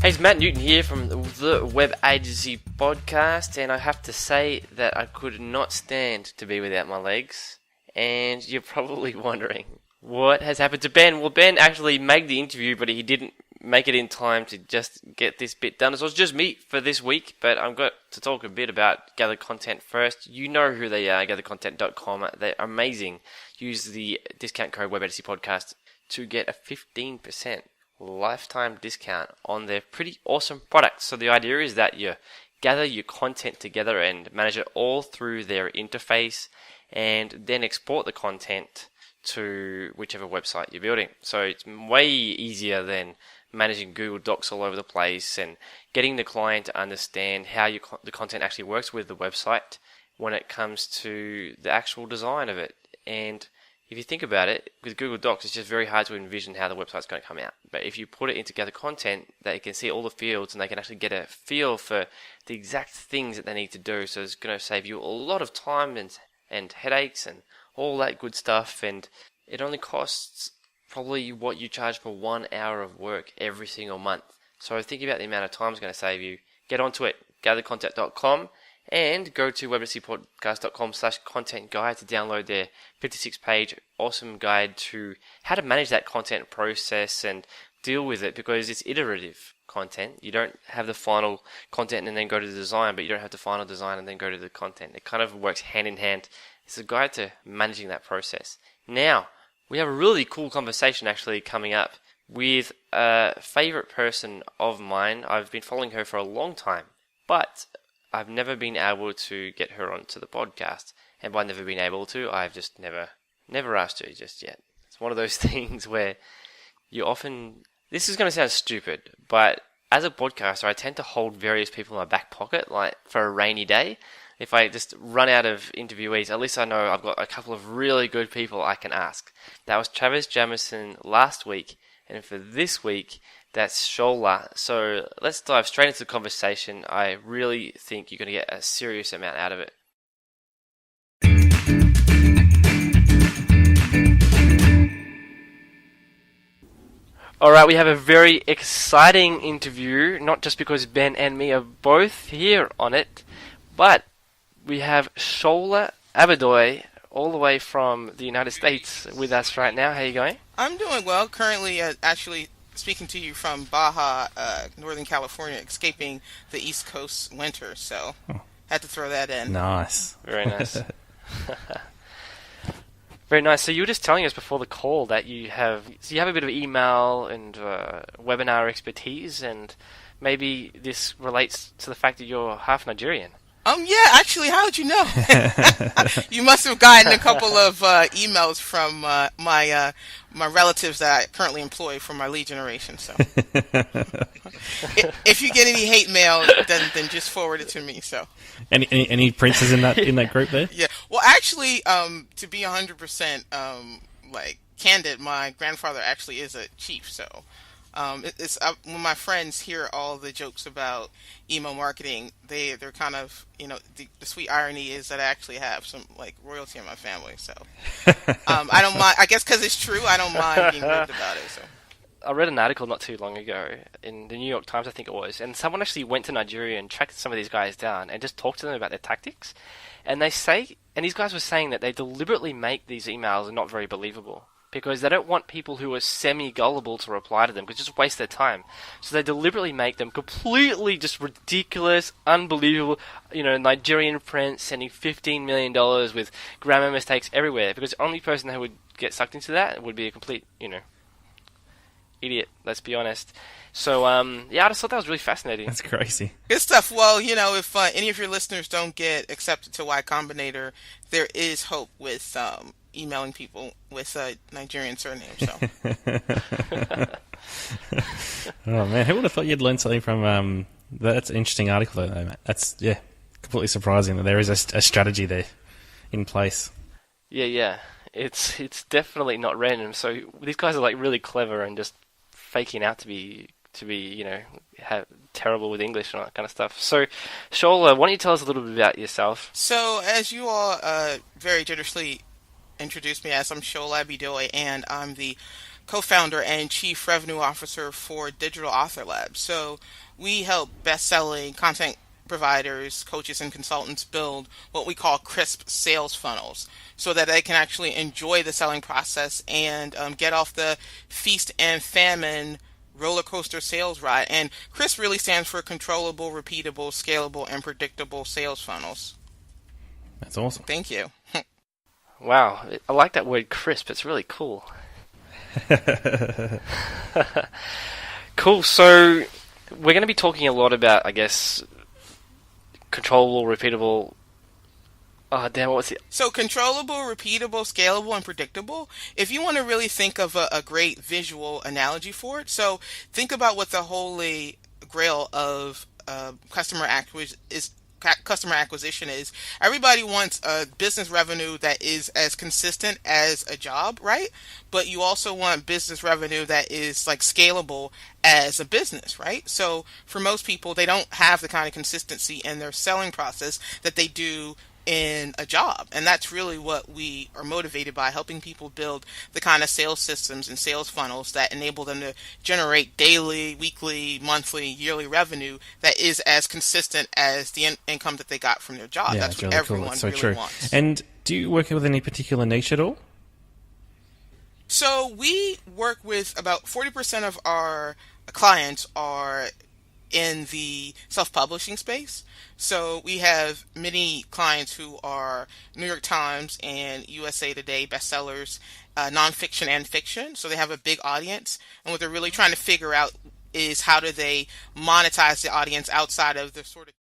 Hey, it's Matt Newton here from the Web Agency Podcast, and I have to say that I could not stand to be without my legs. And you're probably wondering, what has happened to Ben? Well, Ben actually made the interview, but he didn't make it in time to just get this bit done. So it's just me for this week, but I've got to talk a bit about Gather Content first. You know who they are, gathercontent.com. They're amazing. Use the discount code Web Agency Podcast to get a 15% lifetime discount on their pretty awesome products. So the idea is that you gather your content together and manage it all through their interface and then export the content to whichever website you're building. So it's way easier than managing Google Docs all over the place and getting the client to understand how the content actually works with the website when it comes to the actual design of it. And if you think about it, with Google Docs, it's just very hard to envision how the website's going to come out. But if you put it into Gather Content, they can see all the fields and they can actually get a feel for the exact things that they need to do. So it's going to save you a lot of time and headaches and all that good stuff. And it only costs probably what you charge for 1 hour of work every single month. So think about the amount of time it's going to save you. Get onto it, gathercontent.com. And go to webagencypodcast.com/content guide to download their 56-page awesome guide to how to manage that content process and deal with it, because it's iterative content. You don't have the final content and then go to the design, but you don't have the final design and then go to the content. It kind of works hand in hand. It's a guide to managing that process. Now, we have a really cool conversation actually coming up with a favorite person of mine. I've been following her for a long time, but I've never been able to get her onto the podcast. And by never been able to, I've just never asked her just yet. It's one of those things where you often... This is going to sound stupid, but as a podcaster, I tend to hold various people in my back pocket, like for a rainy day. If I just run out of interviewees, at least I know I've got a couple of really good people I can ask. That was Travis Jamison last week, and for this week, that's Shola. So let's dive straight into the conversation. I really think you're going to get a serious amount out of it. Alright, we have a very exciting interview, not just because Ben and me are both here on it, but we have Shola Abidoye all the way from the United States with us right now. How are you going? I'm doing well. Currently, actually speaking to you from Baja, Northern California, escaping the East Coast winter. So, had to throw that in. Nice. Very nice. Very nice. So you were just telling us before the call that you have a bit of email and webinar expertise, and maybe this relates to the fact that you're half Nigerian. Yeah, actually, how did you know? You must have gotten a couple of emails from my relatives that I currently employ for my lead generation. So, if you get any hate mail, then just forward it to me. So, any princes in that group there? Yeah. Well, actually, to be 100% candid, my grandfather actually is a chief. So. It's when my friends hear all the jokes about email marketing, they're kind of, the sweet irony is that I actually have some royalty in my family. So I don't mind. I guess because it's true, I don't mind being ribbed about it. So I read an article not too long ago in the New York Times, I think it was, and someone actually went to Nigeria and tracked some of these guys down and just talked to them about their tactics. And these guys were saying that they deliberately make these emails not very believable, because they don't want people who are semi-gullible to reply to them, because just waste their time. So they deliberately make them completely just ridiculous, unbelievable, Nigerian prince sending $15 million with grammar mistakes everywhere, because the only person who would get sucked into that would be a complete, idiot, let's be honest. So, I just thought that was really fascinating. That's crazy. Good stuff. Well, if any of your listeners don't get accepted to Y Combinator, there is hope with emailing people with a Nigerian surname. So. Oh man, who would have thought you'd learn something from? That's an interesting article, though, mate. That's completely surprising that there is a strategy there in place. Yeah. It's definitely not random. So these guys are really clever and just faking out to be terrible with English and all that kind of stuff. So, Shola, why don't you tell us a little bit about yourself? So, as you all very generously introduced me as, I'm Shola Abidoye, and I'm the co-founder and chief revenue officer for Digital Author Lab. So we help best-selling content providers, coaches, and consultants build what we call crisp sales funnels so that they can actually enjoy the selling process and get off the feast and famine roller coaster sales ride. And CRISP really stands for controllable, repeatable, scalable, and predictable sales funnels. That's awesome. Thank you. Wow, I like that word crisp. It's really cool. Cool. So we're going to be talking a lot about, I guess, controllable, repeatable. Oh, damn, what's it? So controllable, repeatable, scalable, and predictable. If you want to really think of a great visual analogy for it, so think about what the holy grail of customer acquisition is. Everybody wants a business revenue that is as consistent as a job, right? But you also want business revenue that is like scalable as a business, right? So for most people, they don't have the kind of consistency in their selling process that they do in a job. And that's really what we are motivated by, helping people build the kind of sales systems and sales funnels that enable them to generate daily, weekly, monthly, yearly revenue that is as consistent as the income that they got from their job. Yeah, that's what really everyone cool. That's so really true. wants. And do you work with any particular niche at all? So we work with about 40% of our clients are in the self-publishing space. So we have many clients who are New York Times and USA Today bestsellers, nonfiction and fiction. So they have a big audience. And what they're really trying to figure out is how do they monetize the audience outside of the sort of